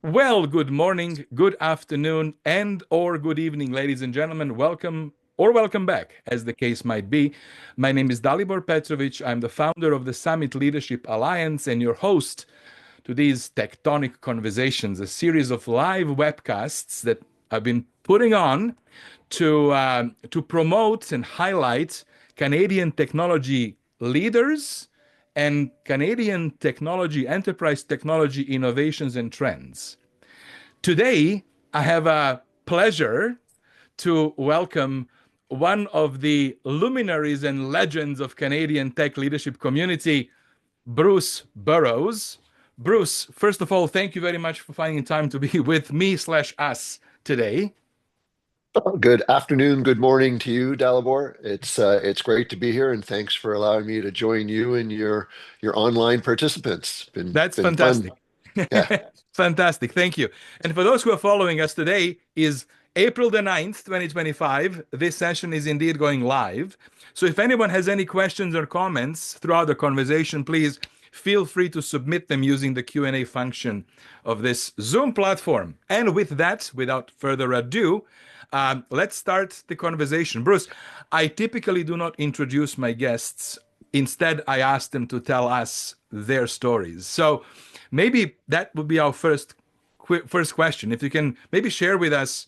Well, good morning, good afternoon, and or good evening, ladies and gentlemen. Welcome or welcome back, as the case might be. My name is Dalibor Petrovic. I'm the founder of the Summit Leadership Alliance and your host to these TechTonic Conversations, a series of live webcasts that I've been putting on to promote and highlight Canadian technology leaders and Canadian technology, enterprise technology innovations and trends. Today, I have a pleasure to welcome one of the luminaries and legends of Canadian tech leadership community, Bruce Burrows. Bruce, first of all, thank you very much for finding time to be with me slash us today. Good afternoon, good morning to you, Dalibor. It's great to be here, and thanks for allowing me to join you and your online participants. That's Been fun. fantastic. Yeah, Fantastic. Thank you. And for those who are following us, today is April the 9th, 2025. This session is indeed going live. So if anyone has any questions or comments throughout the conversation, please feel free to submit them using the Q&A function of this Zoom platform. And with that, without further ado, let's start the conversation. Bruce, I typically do not introduce my guests. Instead, I ask them to tell us their stories. So maybe that would be our first question. If you can maybe share with us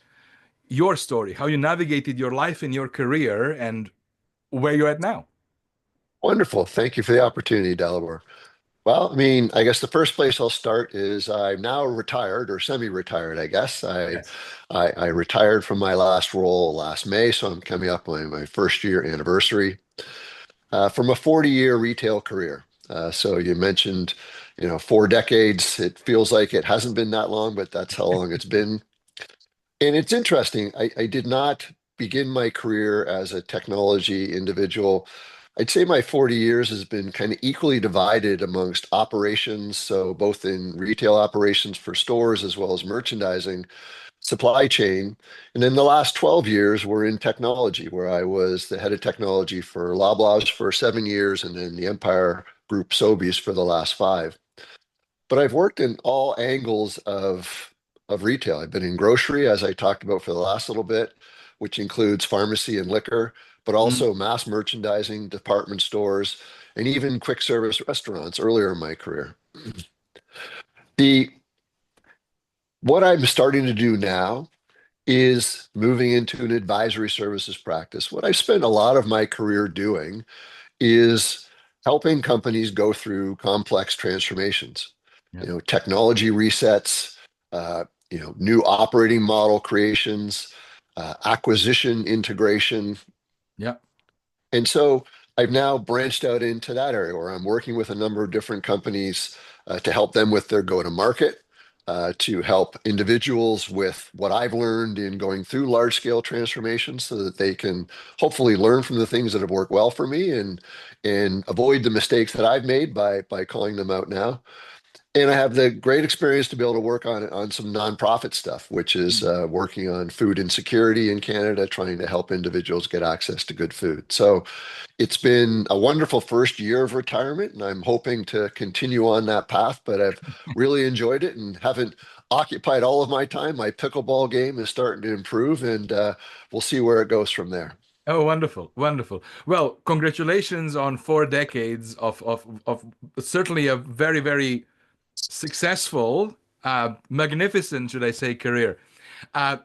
your story, how you navigated your life and your career and where you're at now. wonderful. Thank you for the opportunity, Dalibor. Well, I guess the first place I'll start is I'm now retired or semi-retired, I guess. Yes. I retired from my last role last May, so I'm coming up on my first year anniversary from a 40-year retail career. So you mentioned, 4 decades. It feels like it hasn't been that long, but that's how long it's been. And it's interesting. I did not begin my career as a technology individual. I'd say my 40 years has been kind of equally divided amongst operations, so both in retail operations for stores as well as merchandising, supply chain. And then the last 12 years were in technology, where I was the head of technology for Loblaws for 7 years and then the Empire Group Sobeys for the last five. But I've worked in all angles of retail. I've been in grocery, as I talked about for the last little bit, which includes pharmacy and liquor, but Mm. also mass merchandising, department stores, and even quick service restaurants earlier in my career. The what I'm starting to do now is moving into an advisory services practice. What I've spent a lot of my career doing is helping companies go through complex transformations, Yeah. technology resets, new operating model creations, acquisition integration. Yeah. And so I've now branched out into that area where I'm working with a number of different companies to help them with their go-to-market, to help individuals with what I've learned in going through large-scale transformations so that they can hopefully learn from the things that have worked well for me and avoid the mistakes that I've made by calling them out now. And I have the great experience to be able to work on some nonprofit stuff, which is Mm. working on food insecurity in Canada, trying to help individuals get access to good food. So it's been a wonderful first year of retirement, and I'm hoping to continue on that path. But I've really enjoyed it and haven't occupied all of my time. My pickleball game is starting to improve, and we'll see where it goes from there. Oh, wonderful, wonderful. Well, congratulations on 4 decades of certainly a very, very successful, magnificent, should I say, career. Uh,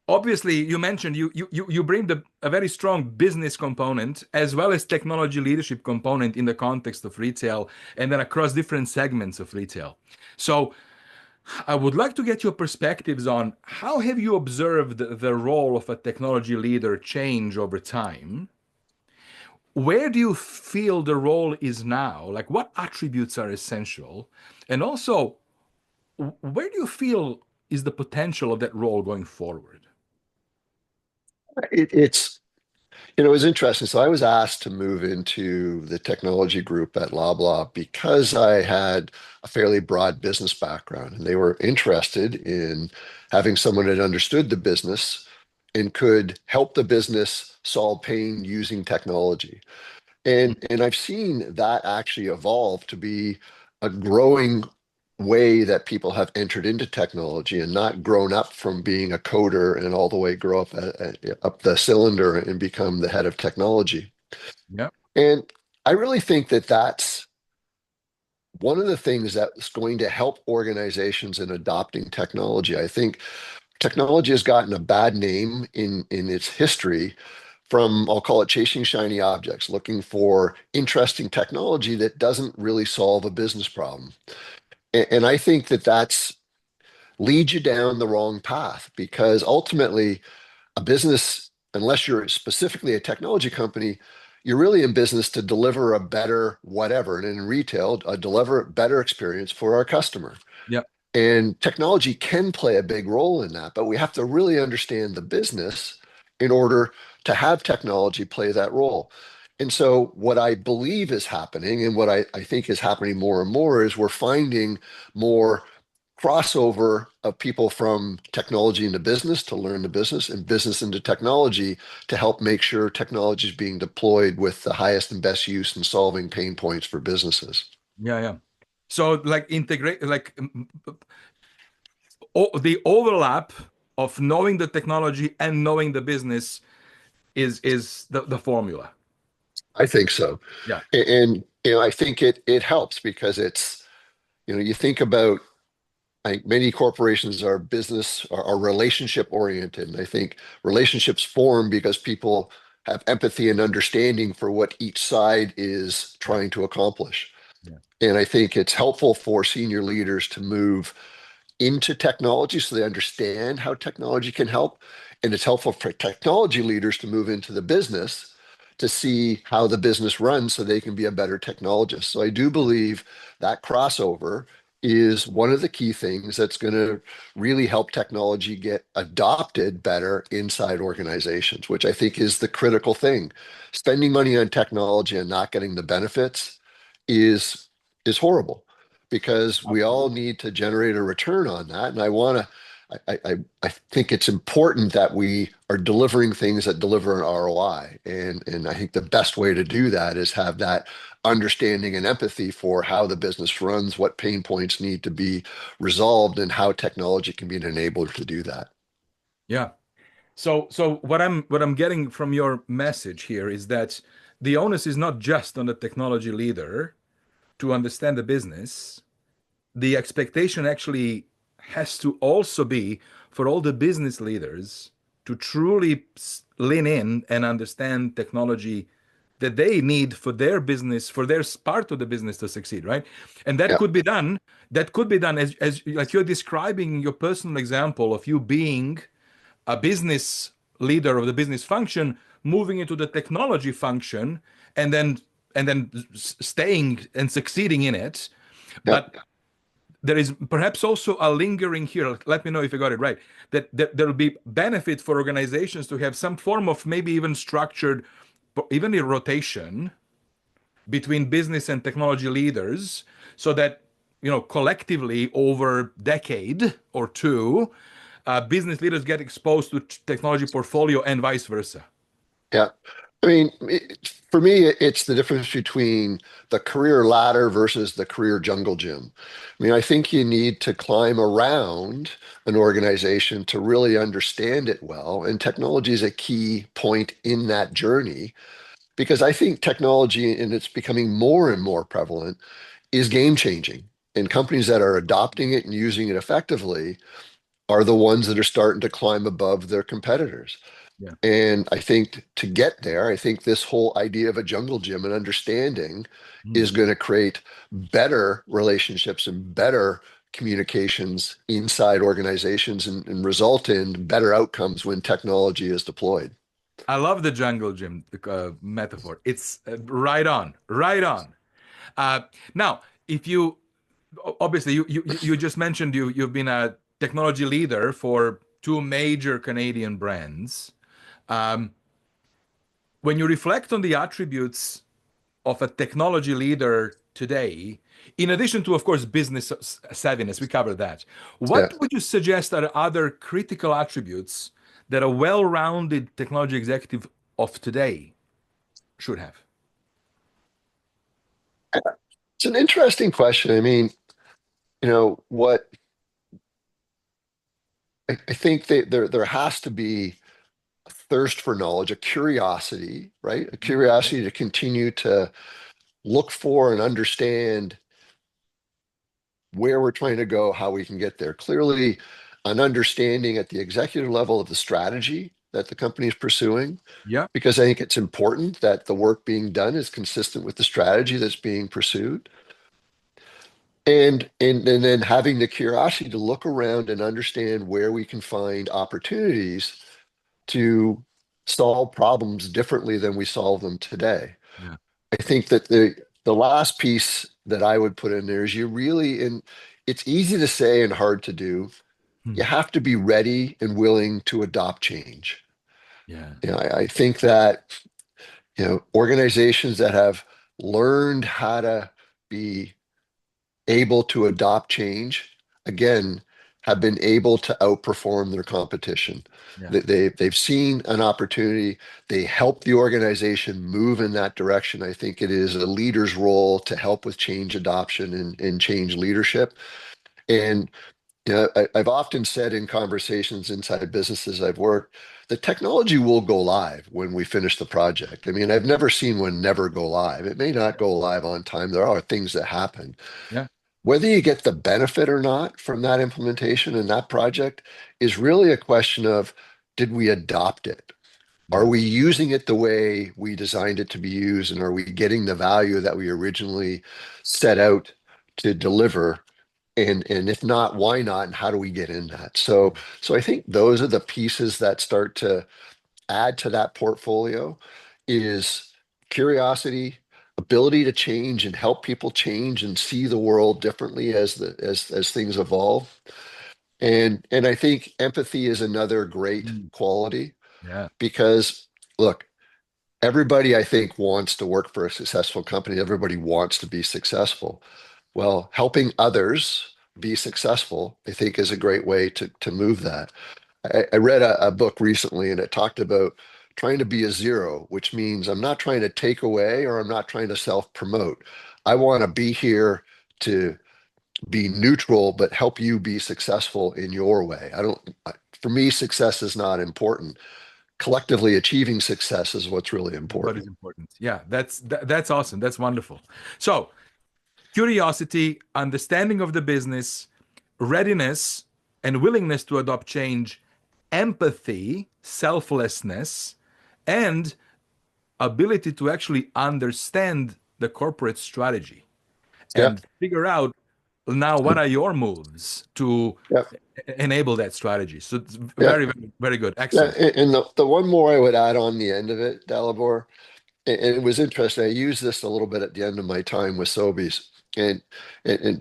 Obviously, you mentioned you bring a very strong business component as well as technology leadership component in the context of retail and then across different segments of retail. So I would like to get your perspectives on how have you observed the role of a technology leader change over time? Where do you feel the role is now? Like what attributes are essential? And also, where do you feel is the potential of that role going forward? It's it was interesting. So I was asked to move into the technology group at Loblaw because I had a fairly broad business background, and they were interested in having someone that understood the business and could help the business solve pain using technology. And I've seen that actually evolve to be a growing way that people have entered into technology and not grown up from being a coder and all the way grow up up the cylinder and become the head of technology. Yeah. And I really think that that's one of the things that's going to help organizations in adopting technology. I think technology has gotten a bad name in its history from, I'll call it chasing shiny objects, looking for interesting technology that doesn't really solve a business problem. And I think that that's leads you down the wrong path because ultimately a business, unless you're specifically a technology company, you're really in business to deliver a better whatever. And in retail, deliver a better experience for our customer. Yeah. And technology can play a big role in that, but we have to really understand the business in order to have technology play that role. And so, what I believe is happening, and what I think is happening more and more, is we're finding more crossover of people from technology into business to learn the business and business into technology to help make sure technology is being deployed with the highest and best use in solving pain points for businesses. Yeah. Yeah. So like integrate like the overlap of knowing the technology and knowing the business is the formula. I think so. Yeah. And I think it helps because it's, you think about, I think many corporations are business are relationship oriented. And I think relationships form because people have empathy and understanding for what each side is Yeah. trying to accomplish. Yeah. And I think it's helpful for senior leaders to move into technology so they understand how technology can help. And it's helpful for technology leaders to move into the business to see how the business runs so they can be a better technologist. So I do believe that crossover is one of the key things that's going to really help technology get adopted better inside organizations, which I think is the critical thing. Spending money on technology and not getting the benefits is is horrible because we all Absolutely. need to generate a return on that. And I want to, I think it's important that we are delivering things that deliver an ROI. And I think the best way to do that is have that understanding and empathy for how the business runs, what pain points need to be resolved, and how technology can be an enabler to do that. Yeah. So what I'm getting from your message here is that the onus is not just on the technology leader to understand the business. The expectation actually has to also be for all the business leaders to truly lean in and understand technology that they need for their business, for their part of the business to succeed, right? And that Yeah, could be done. That could be done as like you're describing your personal example of you being a business leader of the business function, moving into the technology function, and then staying and succeeding in it. yeah, But there is perhaps also a lingering here. Let me know if I got it right. That there will be benefit for organizations to have some form of maybe even structured, even a rotation between business and technology leaders, so that collectively over decade or two, business leaders get exposed to technology portfolio and vice versa. yeah. I mean, for me, it's the difference between the career ladder versus the career jungle gym. I mean, I think you need to climb around an organization to really understand it well. And technology is a key point in that journey because I think technology, and it's becoming more and more prevalent, is game changing. And companies that are adopting it and using it effectively are the ones that are starting to climb above their competitors. Yeah. And I think to get there, I think this whole idea of a jungle gym and understanding is Mm. going to create better relationships and better communications inside organizations and result in better outcomes when technology is deployed. I love the jungle gym metaphor. It's right on, right on. Uh, Now, if you obviously you just mentioned you've been a technology leader for two major Canadian brands. Um, when you reflect on the attributes of a technology leader today, in addition to, of course, business savviness, we covered that. Yeah. What would you suggest are other critical attributes that a well-rounded technology executive of today should have? It's an interesting question. I mean, what I think that there has to be a thirst for knowledge, a curiosity, right? A Yeah. curiosity to continue to look for and understand where we're trying to go, how we can get there. Clearly, an understanding at the executive level of the strategy that the company is pursuing, Yeah. because I think it's important that the work being done is consistent with the strategy that's being pursued. And then having the curiosity to look around and understand where we can find opportunities to solve problems differently than we solve them today. Yeah. I think that the last piece that I would put in there is you really, and it's easy to say and hard to do. You Hmm. have to be ready and willing to adopt change. Yeah. I think that organizations that have learned how to be able to adopt change, again, have been able to outperform their competition. Yeah. They've seen an opportunity. They help the organization move in that direction. I think it is a leader's role to help with change adoption and change leadership. And I've often said in conversations inside businesses I've worked, the technology will go live when we finish the project. I mean, I've never seen one never go live. It may not go live on time. There are things that happen. Yeah. Whether you get the benefit or not from that implementation and that project is really a question of, did we adopt it? Are Yeah. we using it the way we designed it to be used? And are we getting the value that we originally set out to deliver? And if not, why not? And how do we get in that? So I think those are the pieces that start to add to that portfolio is curiosity, ability to change and help people change and see the world differently as things evolve. And I think empathy is another great Mm. quality Yeah. because look, everybody I think wants to work for a successful company. Everybody wants to be successful. Well, helping others be successful, I think, is a great way to move that. I read a book recently and it talked about trying to be a zero, which means I'm not trying to take away or I'm not trying to self-promote. I want to be here to be neutral, but help you be successful in your way. For me, success is not important. Collectively achieving success is what's really What is important. important? Yeah, that's awesome. That's wonderful. So, curiosity, understanding of the business, readiness, and willingness to adopt change, empathy, selflessness, and ability to actually understand the corporate strategy Yeah. and figure out now what are your moves to Yeah. enable that strategy. So it's Yeah. very, very, very good. Yeah. Excellent. And the one more I would add on the end of it, Dalibor, and it was interesting. I used this a little bit at the end of my time with Sobeys, and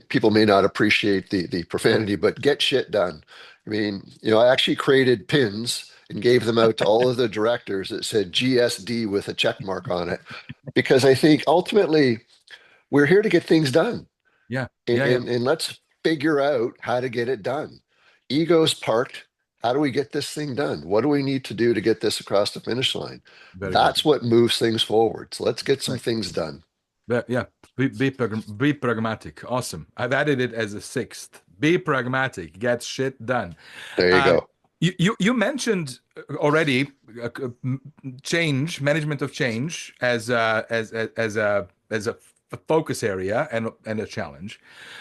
people may not appreciate the profanity, but get shit done. I mean, I actually created pins and gave them out to all of the directors that said GSD with a check mark on it, because I think ultimately we're here to get things done, Yeah, and yeah, yeah. and let's figure out how to get it done. Ego's parked. How do we get this thing done? What do we need to do to get this across the finish line? Very good. That's what moves things forward. So let's get some Right. things done. Yeah, be pragmatic. Awesome. I've added it as a sixth. Be pragmatic. Get shit done. There you Um, go. you mentioned already change, management of change as a focus area and a challenge.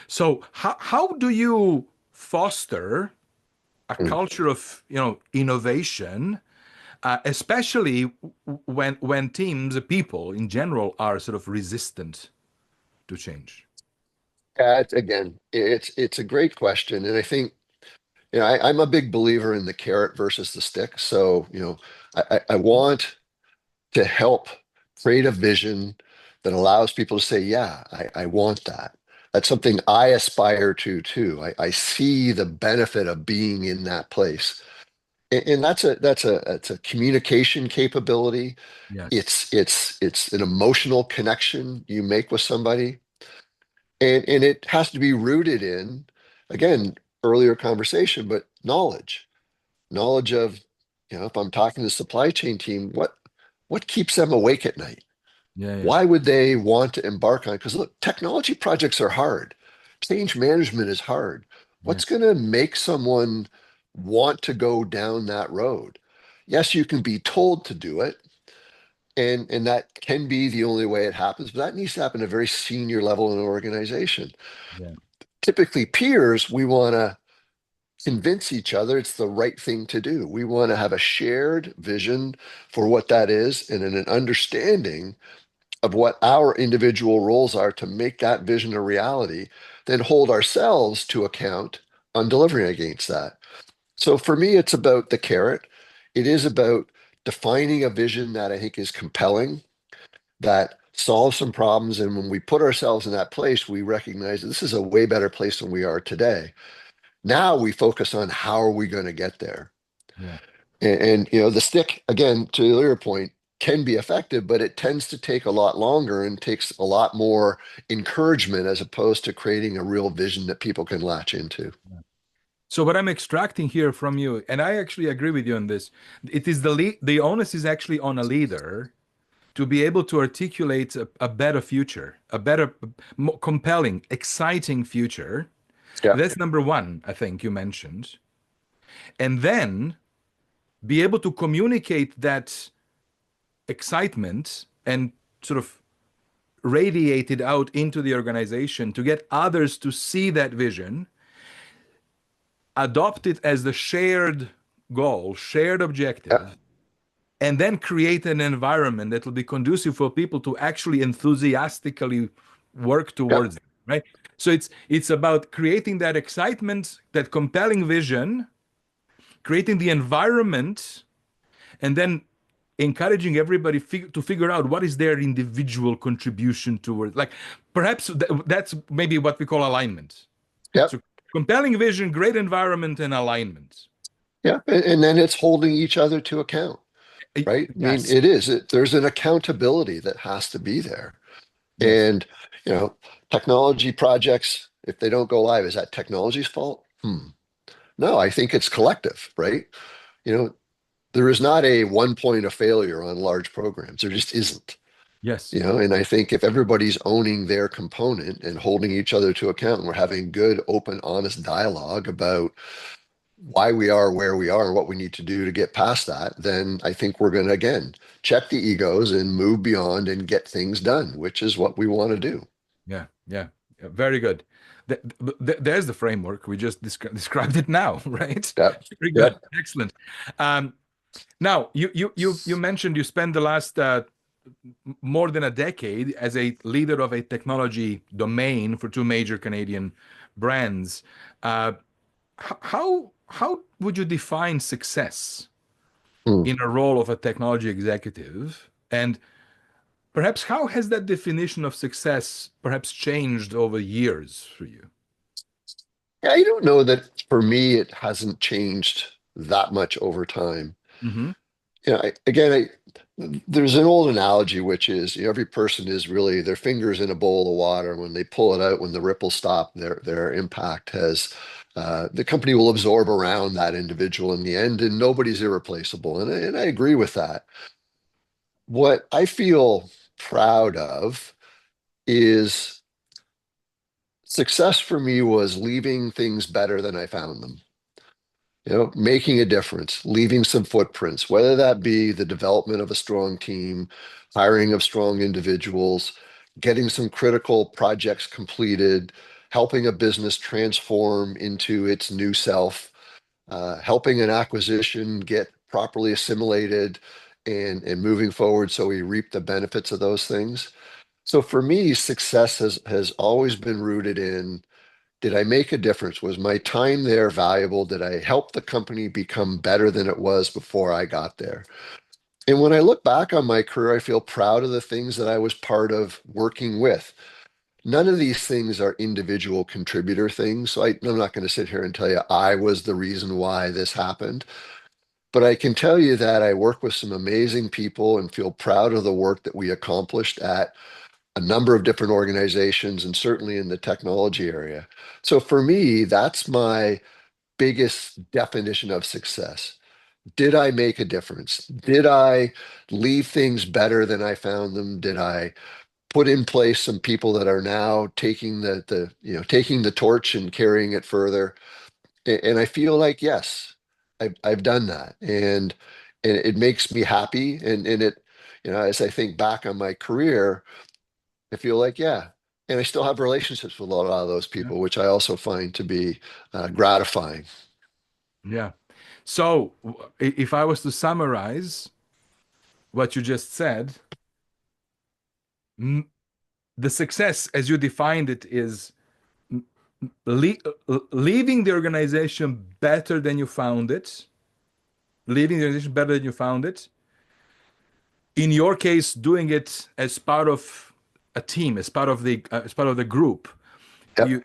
So how do you foster a Mm. culture of innovation, especially when teams, people in general, are sort of resistant to change? Again, it's a great question, and I think I'm a big believer in the carrot versus the stick. So I want to help create a vision that allows people to say, yeah, I want that. That's something I aspire to too. I see the benefit of being in that place. And that's a communication capability. Yes. It's an emotional connection you make with somebody. And it has to be rooted in, again, earlier conversation, but knowledge of, if I'm talking to the supply chain team, what keeps them awake at night? Yeah, yeah, Why would they want to embark on it? Because look, technology projects are hard. change management is hard. What's Yes. going to make someone want to go down that road? Yes, you can be told to do it, and that can be the only way it happens, but that needs to happen at a very senior level in an organization. Yeah. Typically, peers, we want to convince each other it's the right thing to do. We want to have a shared vision for what that is and an understanding of what our individual roles are to make that vision a reality, then hold ourselves to account on delivering against that. So for me, it's about the carrot. It is about defining a vision that I think is compelling, that solves some problems. And when we put ourselves in that place, we recognize that this is a way better place than we are today. Now we focus on how are we going to get there. Yeah. And the stick, again, to the earlier point, can be effective, but it tends to take a lot longer and takes a lot more encouragement as opposed to creating a real vision that people can latch into. So what I'm extracting here from you, and I actually agree with you on this, it is the onus is actually on a leader to be able to articulate a better future, a better, more compelling, exciting future. Yeah. That's number one, I think you mentioned. And then be able to communicate that excitement and sort of radiate it out into the organization to get others to see that vision, adopt it as the shared goal, shared Yeah. objective, and then create an environment that will be conducive for people to actually enthusiastically work Yeah. towards it, right? So it's about creating that excitement, that compelling vision, creating the environment, and then encouraging everybody to figure out what is their individual contribution towards, like perhaps that's maybe what we call alignment. Yeah. So compelling vision, great environment, and alignment. Yeah. And then it's holding each other to account, right? I mean, Yes. it is. There's an accountability that has to be there. Yes. And, you know, technology projects, if they don't go live, is that technology's fault? No, I think it's collective, right? You know, there is not a one point of failure on large programs. There just isn't. Yes. And I think if everybody's owning their component and holding each other to account, and we're having good, open, honest dialogue about why we are where we are and what we need to do to get past that, then I think we're going to, again, check the egos and move beyond and get things done, which is what we want to do. Yeah. Yeah. Yeah. Very good. There's the framework. We just described it now, right? Yeah. Very Yeah. good. Excellent. Um, Now, you mentioned you spent the last more than a decade as a leader of a technology domain for two major Canadian brands. Uh, how would you define success Hmm. in a role of a technology executive? And perhaps how has that definition of success perhaps changed over years for you? Yeah, I don't know that for me, it hasn't changed that much over time. Hmm. There's an old analogy, which is every person is really their fingers in a bowl of water. When they pull it out, when the ripples stop, their impact has the company will absorb around that individual in the end, and nobody's irreplaceable. And I agree with that. What I feel proud of is success for me was leaving things better than I found them. Making a difference, leaving some footprints, whether that be the development of a strong team, hiring of strong individuals, getting some critical projects completed, helping a business transform into its new self, helping an acquisition get properly assimilated and moving forward so we reap the benefits of those things. So for me, success has always been rooted in, did I make a difference? Was my time there valuable? Did I help the company become better than it was before I got there? And when I look back on my career, I feel proud of the things that I was part of working with. None of these things are individual contributor things. So I'm not going to sit here and tell you I was the reason why this happened. But I can tell you that I work with some amazing people and feel proud of the work that we accomplished at a number of different organizations and certainly in the technology area. So for me, that's my biggest definition of success. Did I make a difference? Did I leave things better than I found them? Did I put in place some people that are now taking taking the torch and carrying it further. And I feel like, yes, I've done that. And it makes me happy. And it, as I think back on my career, I feel like, yeah. And I still have relationships with a lot of those Yeah. people, which I also find to be gratifying. Yeah. So, if I was to summarize what you just said, m- the success, as you defined it, is le leaving the organization better than you found it, leaving the organization better than you found it. In your case, doing it as part of a team, as part of the group. Yep, You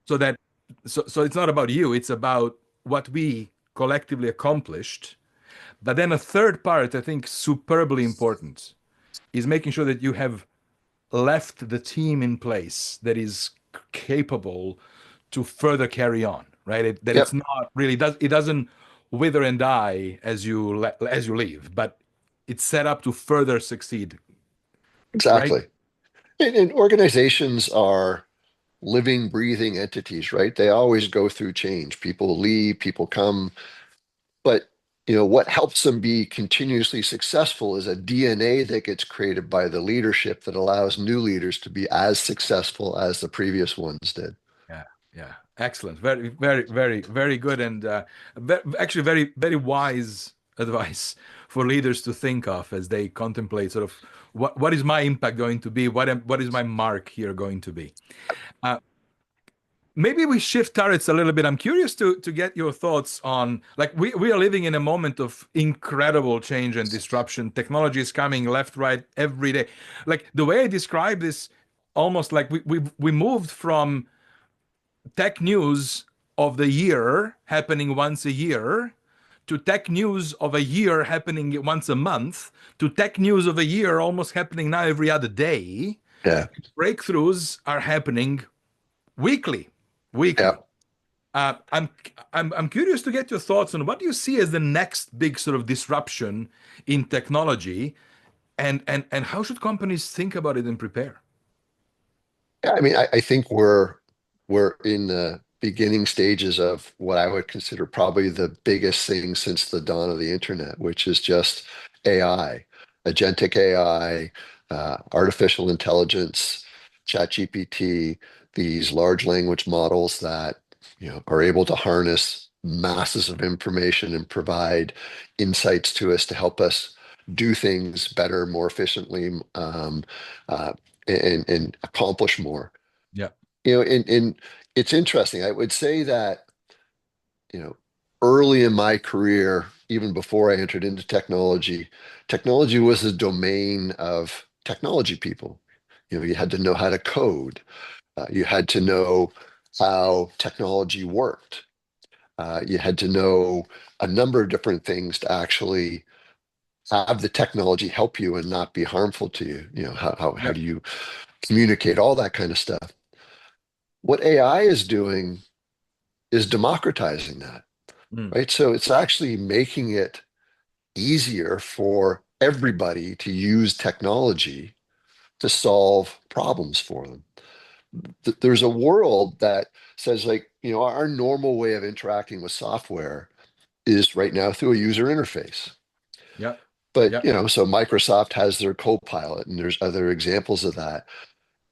so that so it's not about you, it's about what we collectively accomplished. But then a third part, I think, superbly important, is making sure that you have left the team in place that is capable to further carry on, right? That it's yep, not really does it doesn't wither and die as you leave, but it's set up to further succeed, right? exactly. And organizations are living, breathing entities, right? They always go through change. People leave, people come, but what helps them be continuously successful is a DNA that gets created by the leadership that allows new leaders to be as successful as the previous ones did. Yeah, yeah, excellent. Very, very, very, very good, and actually very, very wise advice for leaders to think of as they contemplate sort of what is my impact going to be, what is my mark here going to be. Uh, Maybe we shift turrets a little bit. I'm curious to get your thoughts on, like, we are living in a moment of incredible change and disruption. Technology is coming left, right, every day. Like the way I describe this, almost like we moved from tech news of the year happening once a year to tech news of a year happening once a month to tech news of a year almost happening now every other day. Yeah, Breakthroughs are happening weekly, yeah. weekly. Uh, I'm I'm curious to get your thoughts on what do you see as the next big sort of disruption in technology, and how should companies think about it and prepare? Yeah, I mean, I think we're in the beginning stages of what I would consider probably the biggest thing since the dawn of the internet, which is just AI, agentic AI, artificial intelligence, ChatGPT, these large language models that are able to harness masses of information and provide insights to us to help us do things better, more efficiently, uh, and accomplish more. Yeah, And it's interesting. I would say that, you know, early in my career, even before I entered into technology, technology was a domain of technology people. You had to know how to code. You had to know how technology worked. You had to know a number of different things to actually have the technology help you and not be harmful to you. How yeah, do you communicate, all that kind of stuff. What AI is doing is democratizing that, mm, right? So it's actually making it easier for everybody to use technology to solve problems for them. There's a world that says, like, our normal way of interacting with software is right now through a user interface. yeah, But, yeah, so Microsoft has their Copilot, and there's other examples of that.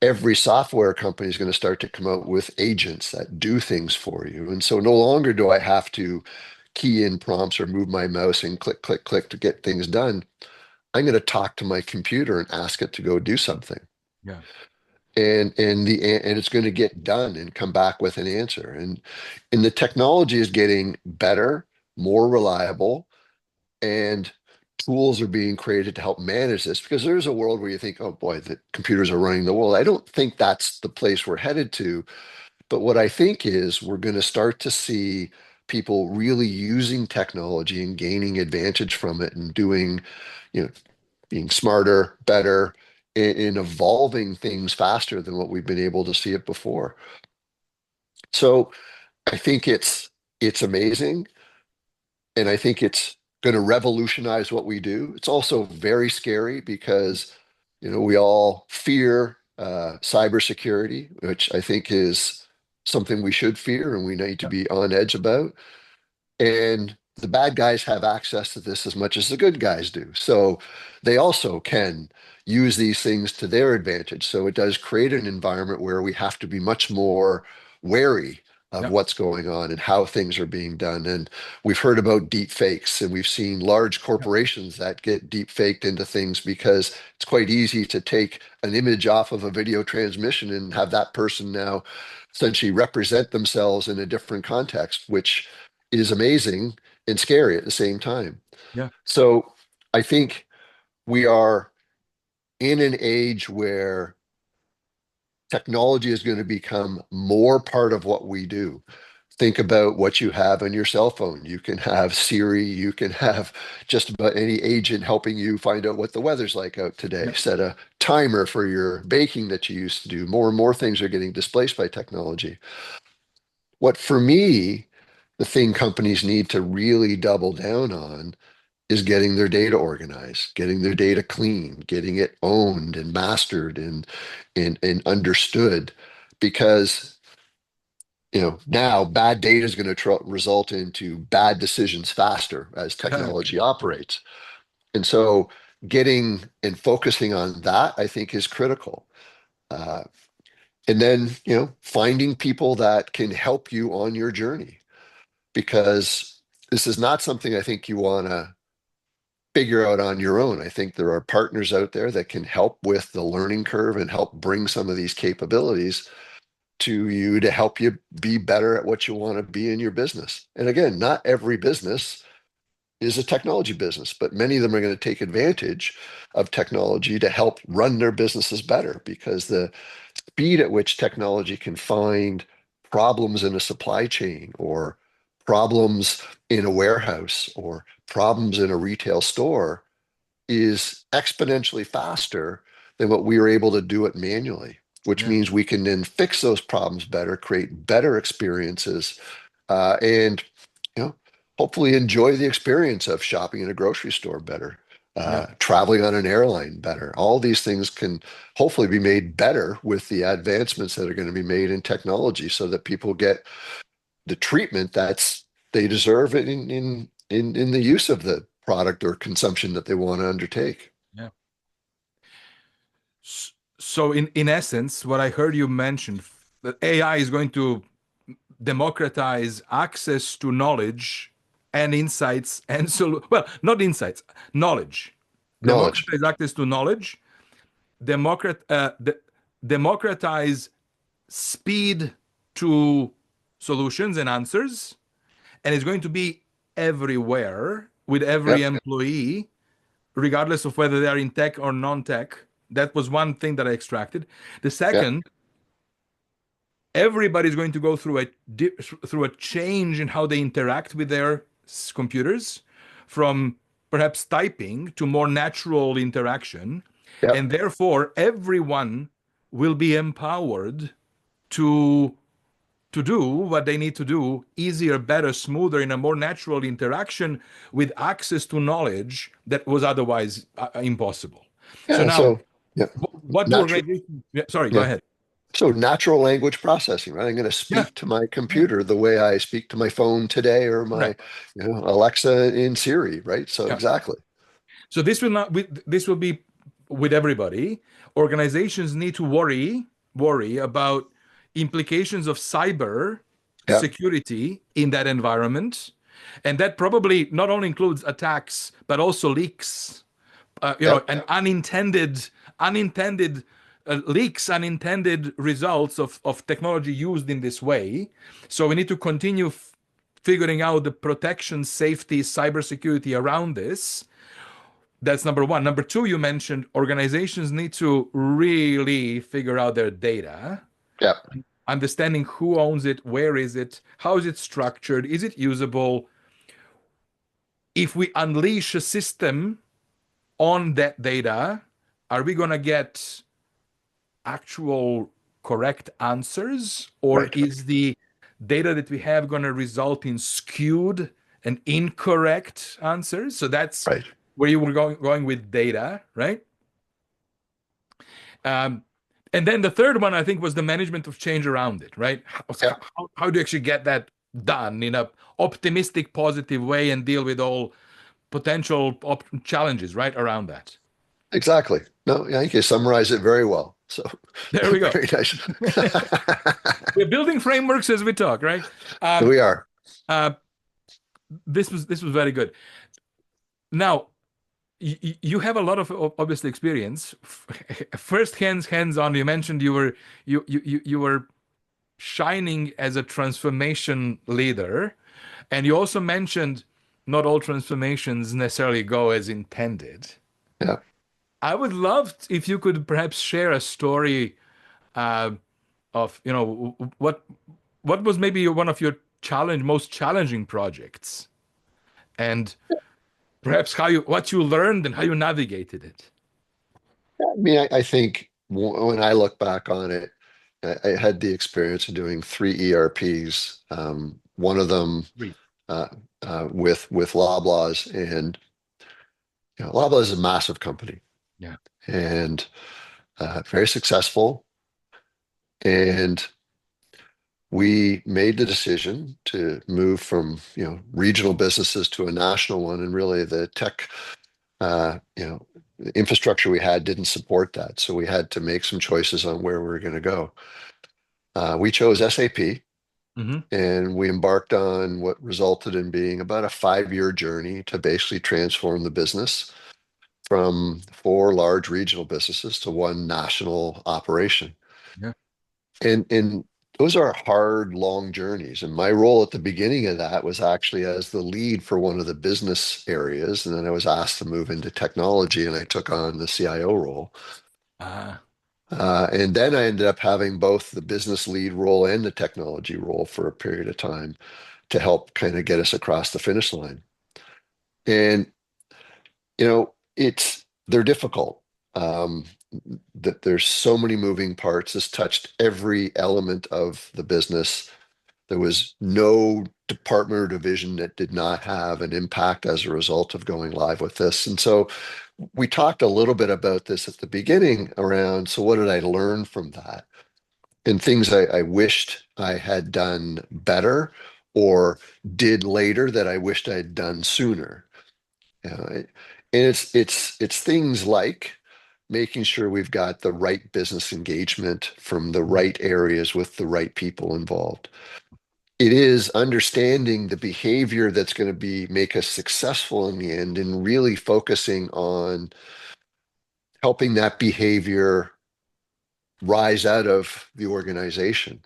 Every software company is going to start to come out with agents that do things for you. And so no longer do I have to key in prompts or move my mouse and click, click, click to get things done. I'm going to talk to my computer and ask it to go do something. yeah, And it's going to get done and come back with an answer. And the technology is getting better, more reliable, and tools are being created to help manage this, because there's a world where you think, oh boy, the computers are running the world. I don't think that's the place we're headed to. But what I think is we're going to start to see people really using technology and gaining advantage from it and doing, you know, being smarter, better, in evolving things faster than what we've been able to see it before. So I think it's amazing. And I think it's going to revolutionize what we do. It's also very scary because, we all fear cybersecurity, which I think is something we should fear and we need to Yeah. be on edge about. And the bad guys have access to this as much as the good guys do. So they also can use these things to their advantage. So it does create an environment where we have to be much more wary of Yeah. what's going on and how things are being done. And we've heard about deep fakes, and we've seen large Yeah. corporations that get deep faked into things because it's quite easy to take an image off of a video transmission and have that person now essentially represent themselves in a different context, which is amazing and scary at the same time. Yeah. So I think we are in an age where technology is going to become more part of what we do. Think about what you have on your cell phone. You can have Siri, you can have just about any agent helping you find out what the weather's like out today. Yeah. Set a timer for your baking that you used to do. More and more things are getting displaced by technology. What for me, the thing companies need to really double down on is getting their data organized, getting their data clean, getting it owned and mastered and understood. Because now bad data is going to result into bad decisions faster as Exactly. technology operates. And so getting and focusing on that, I think, is critical. Uh, and then, finding people that can help you on your journey, because this is not something I think you want to figure out on your own. I think there are partners out there that can help with the learning curve and help bring some of these capabilities to you to help you be better at what you want to be in your business. And again, not every business is a technology business, but many of them are going to take advantage of technology to help run their businesses better, because the speed at which technology can find problems in a supply chain, or problems in a warehouse, or problems in a retail store is exponentially faster than what we were able to do it manually, which Yeah. means we can then fix those problems better, create better experiences, and hopefully enjoy the experience of shopping in a grocery store better, Yeah. traveling on an airline better. All these things can hopefully be made better with the advancements that are going to be made in technology, so that people get the treatment that's they deserve in the use of the product or consumption that they want to undertake. Yeah. So in essence, what I heard you mention, that AI is going to democratize access to knowledge and insights and well, not insights, knowledge. Knowledge. Democratize access to knowledge, democratize speed to solutions and answers, and it's going to be everywhere with every Yep. employee, regardless of whether they are in tech or non-tech. That was one thing that I extracted. The Yep. second, everybody's going to go through a change in how they interact with their computers, from perhaps typing to more natural interaction, Yep. and therefore everyone will be empowered to do what they need to do easier, better, smoother, in a more natural interaction, with access to knowledge that was otherwise impossible. So Yeah. now, So yeah, what do natural. organizations? Yeah, sorry, go Yeah. ahead. So natural language processing, right? I'm going to Yeah, speak to my yeah, computer the way I speak to my phone today, or my, correct. Alexa in Siri, right? So Yeah. exactly. So this will be with everybody. Organizations need to worry about implications of cyber Yeah. security in that environment, and that probably not only includes attacks but also leaks. Yep. And unintended leaks, unintended results of technology used in this way. So we need to continue figuring out the protection, safety, cybersecurity around this. That's number one. Number two, you mentioned organizations need to really figure out their data, Yep. understanding who owns it, where is it, how is it structured, is it usable. If we unleash a system on that data, are we going to get actual correct answers, or Right. is the data that we have going to result in skewed and incorrect answers? So that's Right. where you were going with data, right? Um, And then the third one, I think, was the management of change around it, right? Yeah, How do you actually get that done in a optimistic, positive way and deal with all potential challenges, right, around that? exactly. No, I think you summarize it very well. So There we go. very nice. We're building frameworks as we talk, right? We are. Uh, this was very good. Now, you have a lot of obviously experience, first hands on. You mentioned you were shining as a transformation leader, and you also mentioned not all transformations necessarily go as intended. Yeah. I would love if you could perhaps share a story uh, of what was maybe one of your most challenging projects, and perhaps what you learned and how you navigated it. I mean, I think when I look back on it, I had the experience of doing three ERPs. One of them Great. uh, with Loblaws, and Loblaw is a massive company Yeah. and very successful. And we made the decision to move from regional businesses to a national one, and really the tech the infrastructure we had didn't support that, so we had to make some choices on where we were going to go. We chose SAP, Hmm. and we embarked on what resulted in being about a 5-year journey to basically transform the business from four large regional businesses to one national operation. Yeah. And those are hard, long journeys. And my role at the beginning of that was actually as the lead for one of the business areas. And then I was asked to move into technology, and I took on the CIO role. Ah. And then I ended up having both the business lead role and the technology role for a period of time to help kind of get us across the finish line. And they're difficult. That there's so many moving parts. This touched every element of the business. There was no department or division that did not have an impact as a result of going live with this. And so we talked a little bit about this at the beginning around, so what did I learn from that? And things I wished I had done better or did later that I wished I'd done sooner. And it's things like making sure we've got the right business engagement from the right areas with the right people involved. It is understanding the behavior that's going to make us successful in the end, and really focusing on helping that behavior rise out of the organization.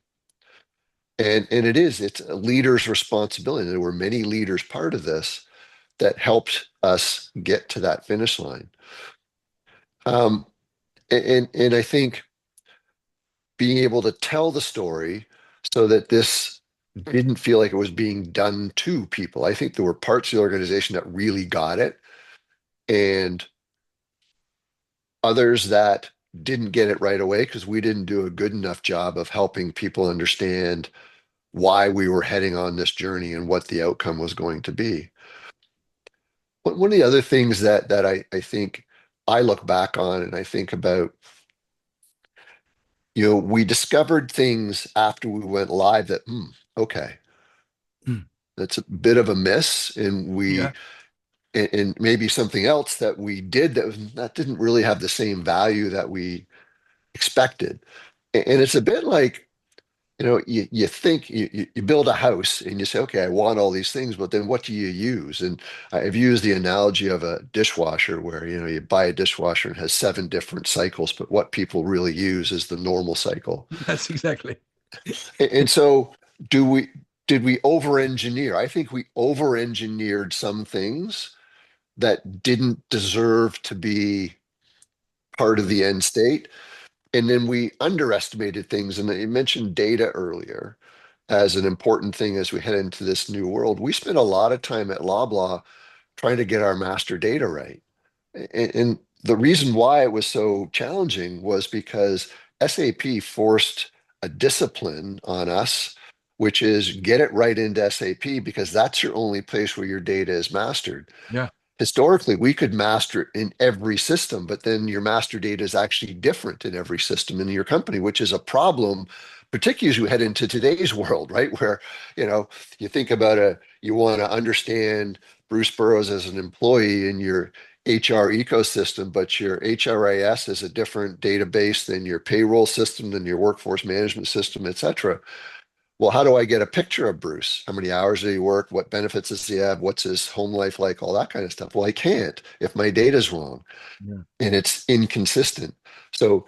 And it's a leader's responsibility. There were many leaders part of this that helped us get to that finish line. Um, and I think being able to tell the story so that this didn't feel like it was being done to people. I think there were parts of the organization that really got it, and others that didn't get it right away because we didn't do a good enough job of helping people understand why we were heading on this journey and what the outcome was going to be. One of the other things that I think I look back on and I think about, we discovered things after we went live that, okay, Mm. that's a bit of a miss, and Yeah. maybe something else that we did that didn't really have the same value that we expected. And it's a bit like, you think you build a house and you say, okay, I want all these things, but then what do you use? And I've used the analogy of a dishwasher where, you buy a dishwasher and it has 7 different cycles, but what people really use is the normal cycle. That's exactly. And so do we, did we over-engineer? I think we over-engineered some things that didn't deserve to be part of the end state. And then we underestimated things. And you mentioned data earlier as an important thing as we head into this new world. We spent a lot of time at Loblaw trying to get our master data right. And the reason why it was so challenging was because SAP forced a discipline on us, which is get it right into SAP because that's your only place where your data is mastered. Yeah. historically we could master it in every system, but then your master data is actually different in every system in your company, which is a problem, particularly as you head into today's world, right? Where, you think about you want to understand Bruce Burrows as an employee in your HR ecosystem, but your HRIS is a different database than your payroll system, than your workforce management system, et cetera. Well, how do I get a picture of Bruce? How many hours did he work? What benefits does he have? What's his home life like? All that kind of stuff. Well, I can't if my data's wrong Yeah. and it's inconsistent. So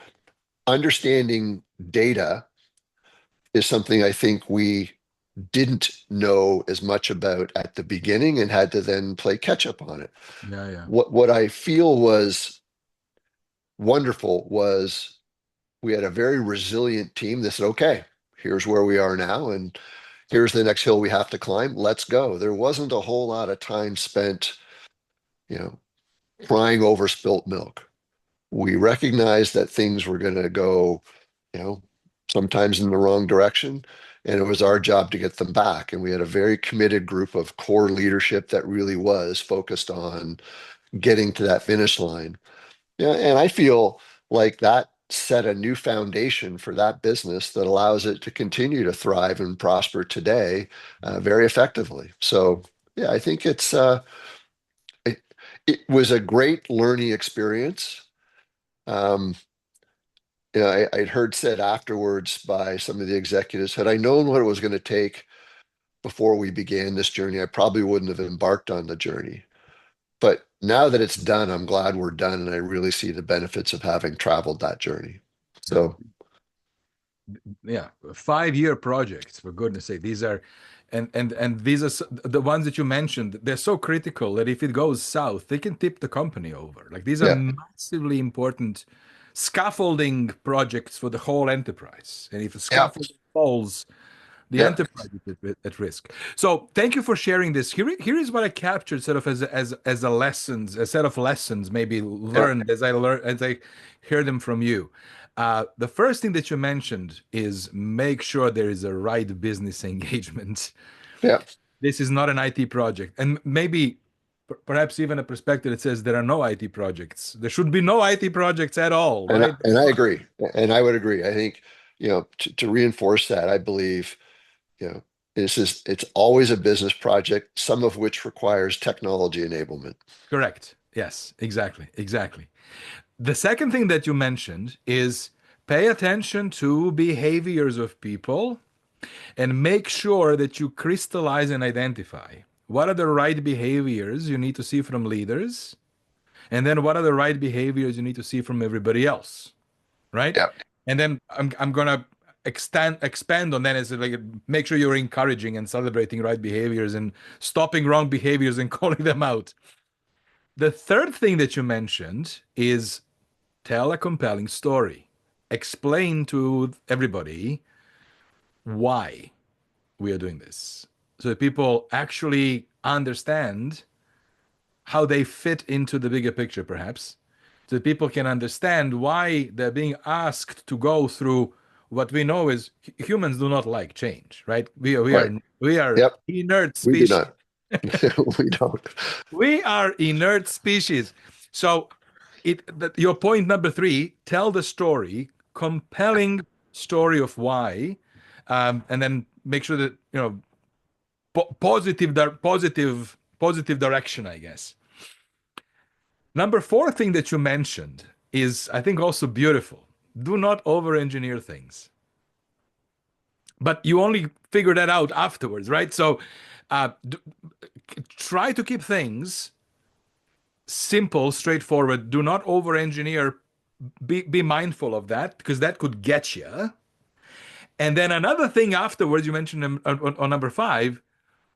understanding data is something I think we didn't know as much about at the beginning and had to then play catch up on it. Yeah, yeah. What I feel was wonderful was we had a very resilient team that said, okay, here's where we are now, and here's the next hill we have to climb. Let's go. There wasn't a whole lot of time spent, you know, crying over spilt milk. We recognized that things were going to go, you know, sometimes in the wrong direction, and it was our job to get them back. And we had a very committed group of core leadership that really was focused on getting to that finish line. Yeah, and I feel like that set a new foundation for that business that allows it to continue to thrive and prosper today very effectively. So, yeah, I think it, it was a great learning experience. Um, I'd heard said afterwards by some of the executives, had I known what it was going to take before we began this journey, I probably wouldn't have embarked on the journey. But now that it's done, I'm glad we're done, and I really see the benefits of having traveled that journey. Yeah. So, Yeah, 5-year projects, for goodness sake. These are, and these are the ones that you mentioned. They're so critical that if it goes south, they can tip the company over. Like these are yeah, massively important scaffolding projects for the whole enterprise. And if a yeah, scaffold falls, the yeah, enterprise is at risk. So thank you for sharing this. Here is what I captured sort of as a lessons, a set of lessons maybe yeah, learned as I hear them from you. The first thing that you mentioned is make sure there is a right business engagement. yeah. This is not an IT project, and maybe perhaps even a perspective that says there are no IT projects. There should be no IT projects at all, And right? and I agree, and I would agree. I think to reinforce that, I believe it's always a business project, some of which requires technology enablement. Correct. Yes, exactly, exactly. The second thing that you mentioned is pay attention to behaviors of people and make sure that you crystallize and identify what are the right behaviors you need to see from leaders, and then what are the right behaviors you need to see from everybody else, right? Yeah, And then I'm gonna expand on that as like make sure you're encouraging and celebrating right behaviors and stopping wrong behaviors and calling them out. The third thing that you mentioned is tell a compelling story. Explain to everybody why we are doing this so that people actually understand how they fit into the bigger picture, perhaps, so that people can understand why they're being asked to go through what we know is humans do not like change, right? right. We are Yep, inert we do species. not. We don't. We are inert species. So your point number three, tell the story, compelling story of why, and then make sure that positive direction, I guess. Number four thing that you mentioned is, I think, also beautiful. Do not over-engineer things. But you only figure that out afterwards, right? So uh, d- try to keep things simple, straightforward. Do not over-engineer. Be mindful of that because that could get you. And then another thing afterwards, you mentioned on number five,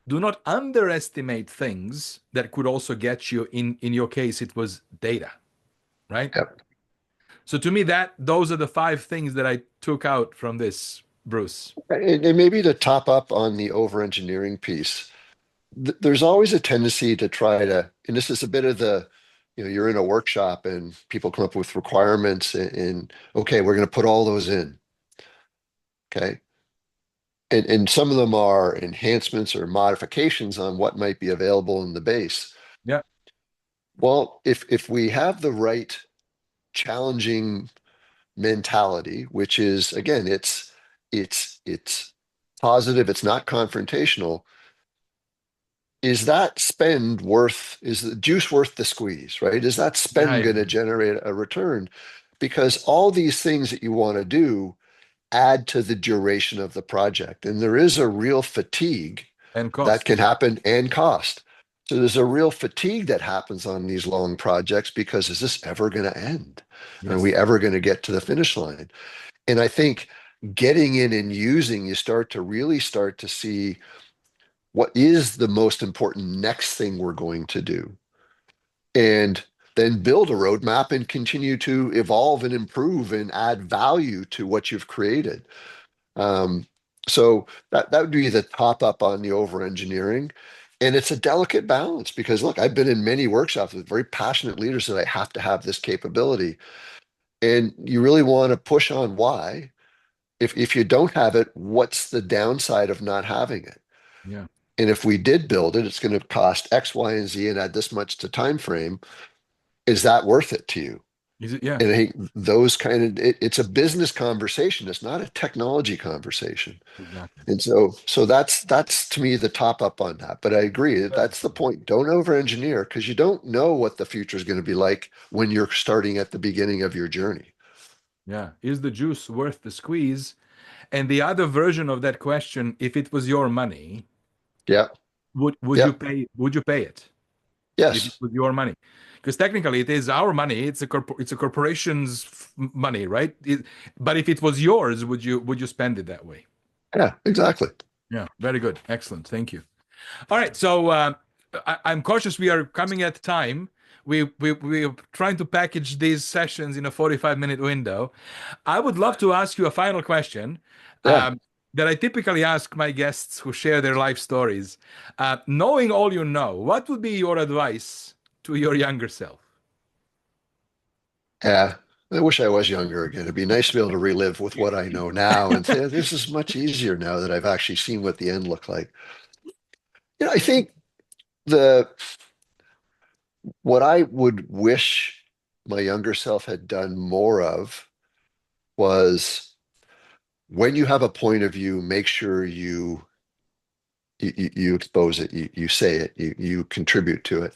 do not underestimate things that could also get you. In your case, it was data, right? Yep. So to me, that those are the five things that I took out from this, Bruce. And maybe to top up on the over-engineering piece, there's always a tendency to try to, and this is a bit of you're in a workshop and people come up with requirements and okay, we're going to put all those in. Okay. And some of them are enhancements or modifications on what might be available in the base. Yeah. Well, if we have the right challenging mentality, which is again, it's positive, it's not confrontational, is that spend worth, is the juice worth the squeeze, right? Is that Yeah, spend yeah, going to yeah. generate a return? Because all these things that you want to do add to the duration of the project. And there is a real fatigue And that cost. can happen and cost. So there's a real fatigue that happens on these long projects because is this ever going to end? Are we Yes. ever going to get to the finish line? And I think getting in and using, you start to see what is the most important next thing we're going to do. And then build a roadmap and continue to evolve and improve and add value to what you've created. Um, so that would be the top up on the over engineering. And it's a delicate balance because look, I've been in many workshops with very passionate leaders that I have to have this capability. And you really want to push on why. If you don't have it, what's the downside of not having it? Yeah. And if we did build it, it's going to cost X, Y, and Z and add this much to time frame. Is that worth it to you? Is it? Yeah. And I think those it's a business conversation. It's not a technology conversation. Exactly. And so that's to me the top up on that. But I agree that Very that's the cool. point. Don't over engineer because you don't know what the future is going to be like when you're starting at the beginning of your journey. Yeah. Is the juice worth the squeeze? And the other version of that question, if it was your money, Yeah. would you Yeah. pay it if it Yes. was your money? Because technically it is our money. It's a corporation's money, right? But if it was yours, would you spend it that way? Yeah, exactly. Yeah. Very good. Excellent. Thank you. All right, so I'm cautious we are coming at time. We're trying to package these sessions in a 45-minute window. I would love to ask you a final question Yeah. um, that I typically ask my guests who share their life stories. Knowing all you know, what would be your advice to your younger self? Yeah. I wish I was younger again. It'd be nice to be able to relive with what I know now and say, this is much easier now that I've actually seen what the end looked like. I think the what I would wish my younger self had done more of was when you have a point of view, make sure you expose it, you say it, you contribute to it.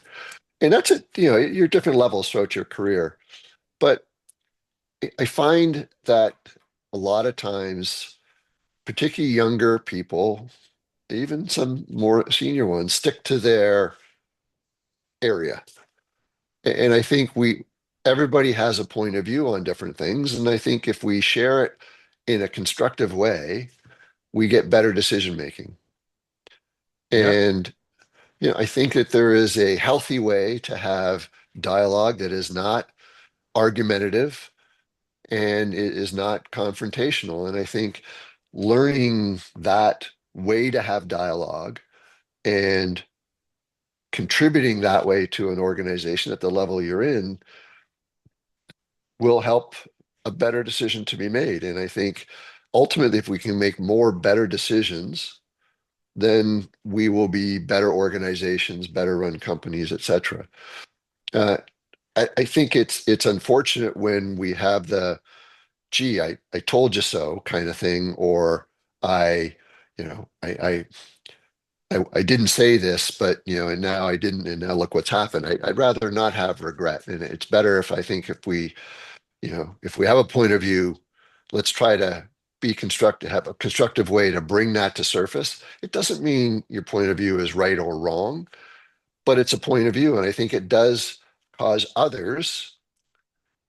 And that's it, your different levels throughout your career. But I find that a lot of times, particularly younger people, even some more senior ones, stick to their area. And I think everybody has a point of view on different things. And I think if we share it in a constructive way, we get better decision making. Yeah, And, I think that there is a healthy way to have dialogue that is not argumentative and it is not confrontational. And I think learning that way to have dialogue and contributing that way to an organization at the level you're in will help a better decision to be made. And I think ultimately, if we can make more better decisions, then we will be better organizations, better run companies, et cetera. Uh, I think it's unfortunate when we have the gee, I told you so kind of thing, or I, you know, I didn't say this, but and now I didn't, and now look what's happened. I'd rather not have regret. And it's better if I think if we have a point of view, let's try to be constructive, have a constructive way to bring that to surface. It doesn't mean your point of view is right or wrong, but it's a point of view. And I think it does cause others,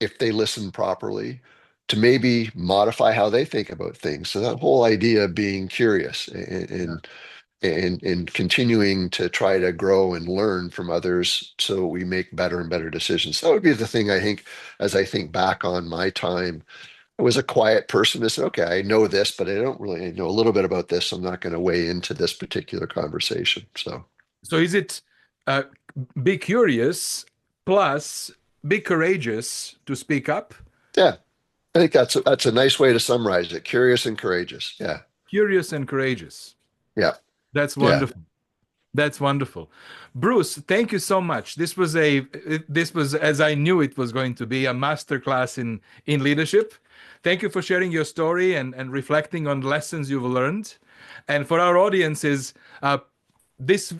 if they listen properly, to maybe modify how they think about things. So that whole idea of being curious yeah. and continuing to try to grow and learn from others so we make better and better decisions. That would be the thing I think as I think back on my time. I was a quiet person that said, okay, I know this, but I don't really know a little bit about this. I'm not going to weigh into this particular conversation. So, So is it uh, be curious plus be courageous to speak up? yeah, I think that's a nice way to summarize it. Curious and courageous. Yeah. Curious and courageous. Yeah. That's Yeah. wonderful. That's wonderful. Bruce, thank you so much. This was, as I knew it was going to be, a masterclass in leadership. Thank you for sharing your story and reflecting on lessons you've learned. And for our audiences, this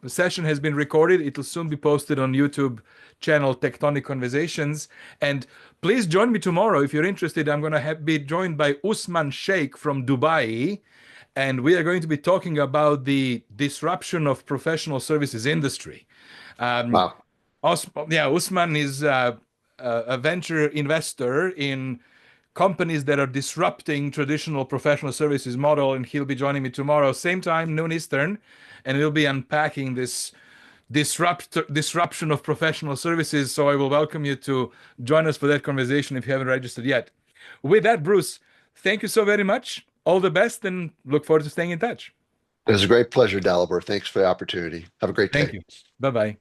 session has been recorded. It'll soon be posted on YouTube channel TechTonic Conversations. And please join me tomorrow if you're interested. I'm going to be joined by Usman Sheikh from Dubai, and we are going to be talking about the disruption of professional services industry. Wow. Usman is a venture investor in companies that are disrupting traditional professional services model, and he'll be joining me tomorrow, same time, noon Eastern, and we'll be unpacking this disruption of professional services. So I will welcome you to join us for that conversation if you haven't registered yet. With that, Bruce, thank you so very much. All the best, and look forward to staying in touch. It was a great pleasure, Dalibor. Thanks for the opportunity. Have a great Thank day. you. Bye-bye.